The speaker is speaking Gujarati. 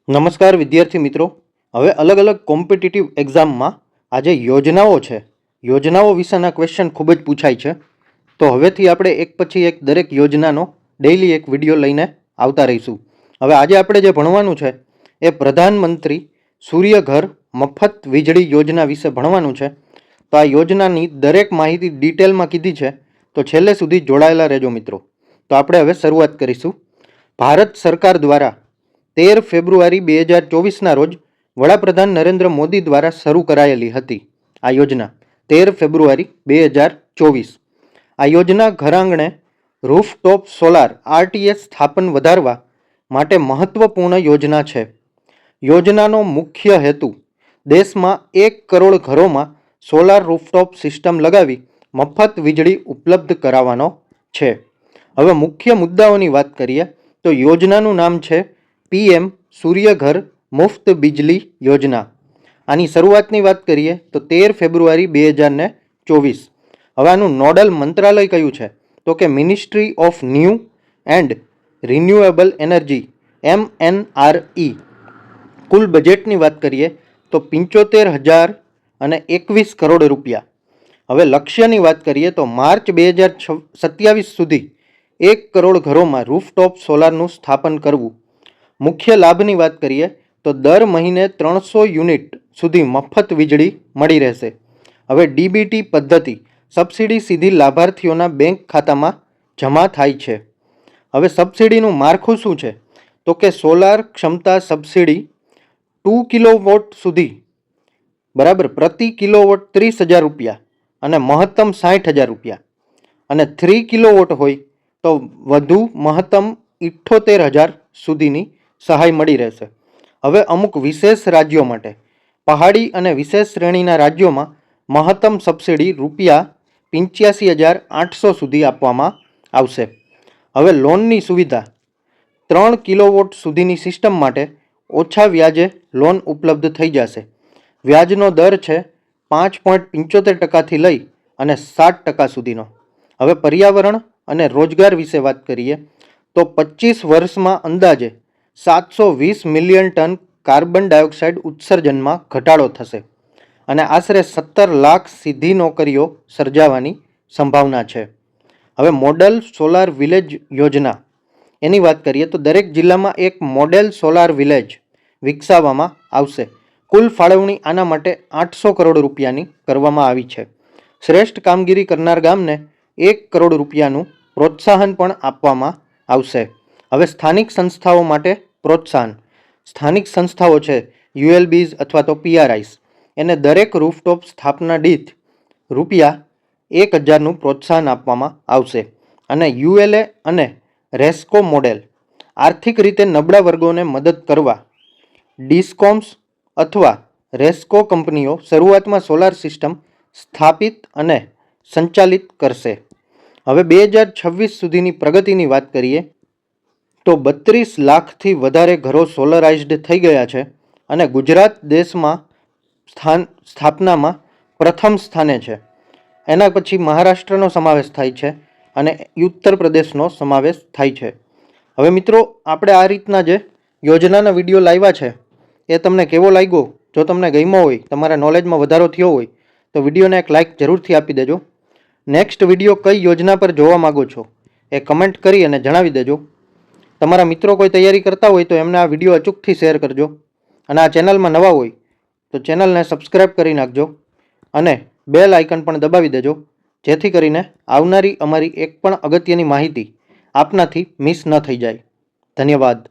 નમસ્કાર વિદ્યાર્થી મિત્રો, હવે અલગ અલગ કોમ્પિટિટિવ એક્ઝામમાં આ જે યોજનાઓ છે, યોજનાઓ વિશેના ક્વેશ્ચન ખૂબ જ પૂછાય છે. તો હવેથી આપણે એક પછી એક દરેક યોજનાનો ડેઇલી એક વિડીયો લઈને આવતા રહીશું. હવે આજે આપણે જે ભણવાનું છે એ પ્રધાનમંત્રી સૂર્યઘર મફત વીજળી યોજના વિશે ભણવાનું છે. તો આ યોજનાની દરેક માહિતી ડિટેલમાં કીધી છે, તો છેલ્લે સુધી જોડાયેલા રહેજો મિત્રો. તો આપણે હવે શરૂઆત કરીશું. ભારત સરકાર દ્વારા 13 ફેબ્રુઆરી 2024ના રોજ વડાપ્રધાન નરેન્દ્ર મોદી દ્વારા શરૂ કરાયેલી હતી આ યોજના. 13 ફેબ્રુઆરી 2024. આ યોજના ઘરઆંગણે રૂફટોપ સોલાર આરટીએસ સ્થાપન વધારવા માટે મહત્વપૂર્ણ યોજના છે. યોજનાનો મુખ્ય હેતુ દેશમાં 1 કરોડ ઘરોમાં સોલાર રૂફટોપ સિસ્ટમ લગાવી મફત વીજળી ઉપલબ્ધ કરાવવાનો છે. હવે મુખ્ય મુદ્દાઓની વાત કરીએ તો યોજનાનું નામ છે પીએમ સૂર્યઘર મુફ્ત બિજલી યોજના. આની શરૂઆતની વાત કરીએ તો 13 ફેબ્રુઆરી 2024. હવે આનું નોડલ મંત્રાલય કયું છે તો કે ministry of new and renewable energy MNRE. કુલ બજેટની વાત કરીએ તો 75,021 કરોડ રૂપિયા. હવે લક્ષ્યની વાત કરીએ તો માર્ચ 2027 સુધી 1 કરોડ ઘરોમાં રૂફટોપ સોલારનું સ્થાપન કરવું. મુખ્ય લાભની વાત કરીએ તો દર મહિને 300 યુનિટ સુધી મફત વીજળી મળી રહેશે. હવે ડીબીટી પદ્ધતિ સબસિડી સીધી લાભાર્થીઓના બેંક ખાતામાં જમા થાય છે. હવે સબસિડીનું માળખું શું છે તો કે સોલાર ક્ષમતા સબસિડી 2 કિલોવોટ સુધી બરાબર પ્રતિ કિલોવોટ 30,000 રૂપિયા અને મહત્તમ 60,000 રૂપિયા, અને 3 કિલોવોટ હોય તો વધુ મહત્તમ 78,000 સુધીની સહાય મળી રહેશે. હવે અમુક વિશેષ રાજ્યો માટે પહાડી અને વિશેષ શ્રેણીના રાજ્યોમાં મહત્તમ સબસિડી રૂપિયા 85,800 સુધી આપવામાં આવશે. હવે લોનની સુવિધા 3 કિલોવોટ સુધીની સિસ્ટમ માટે ઓછા વ્યાજે લોન ઉપલબ્ધ થઈ જશે. વ્યાજનો દર છે 5.75% લઈ અને 7% સુધીનો. હવે પર્યાવરણ અને રોજગાર વિશે વાત કરીએ તો 25 વર્ષમાં અંદાજે 720 મિલિયન ટન કાર્બન ડાયોક્સાઇડ ઉત્સર્જનમાં ઘટાડો થશે અને આશરે 17 લાખ સીધી નોકરીઓ સર્જાવાની સંભાવના છે. હવે મોડલ સોલાર વિલેજ યોજના એની વાત કરીએ તો દરેક જિલ્લામાં એક મોડેલ સોલાર વિલેજ વિકસાવવામાં આવશે. કુલ ફાળવણી આના માટે 800 કરોડ રૂપિયાની કરવામાં આવી છે. શ્રેષ્ઠ કામગીરી કરનાર ગામને 1 કરોડ રૂપિયાનું પ્રોત્સાહન પણ આપવામાં આવશે. હવે સ્થાનિક સંસ્થાઓ માટે પ્રોત્સાહન. સ્થાનિક સંસ્થાઓ છે ULBs અથવા તો PRIs, એને દરેક રૂફટોપ સ્થાપના દીઠ રૂપિયા 1,000નું પ્રોત્સાહન આપવામાં આવશે. અને ULA અને રેસ્કો મોડેલ આર્થિક રીતે નબળા વર્ગોને મદદ કરવા ડિસ્કોમ્સ અથવા રેસ્કો કંપનીઓ શરૂઆતમાં સોલાર સિસ્ટમ સ્થાપિત અને સંચાલિત કરશે. હવે 2026 સુધીની પ્રગતિની વાત કરીએ તો 32 લાખથી વધારે ઘરો સોલરાઇઝ્ડ થઈ ગયા છે અને ગુજરાત દેશમાં સ્થાપનામાં પ્રથમ સ્થાને છે. એના પછી મહારાષ્ટ્રનો સમાવેશ થાય છે અને ઉત્તર પ્રદેશનો સમાવેશ થાય છે. હવે મિત્રો, આપણે આ રીતના જે યોજનાના વિડીયો લાવ્યા છે એ તમને કેવો લાગ્યો? જો તમને ગમ્યો હોય, તમારા નોલેજમાં વધારો થયો હોય તો વિડીયોને એક લાઇક જરૂરથી આપી દેજો. નેક્સ્ટ વિડીયો કઈ યોજના પર જોવા માગો છો એ કમેન્ટ કરી અને જણાવી દેજો. તમારા મિત્રો કોઈ તૈયારી કરતા હોય તો એમને આ વિડીયો અચૂકથી શેર કરજો. અને આ ચેનલમાં નવા હોય તો ચેનલને સબસ્ક્રાઈબ કરી નાખજો અને બેલ આઇકન પણ દબાવી દેજો, જેથી કરીને આવનારી અમારી એક પણ અગત્યની માહિતી આપનાથી મિસ ન થઈ જાય. ધન્યવાદ.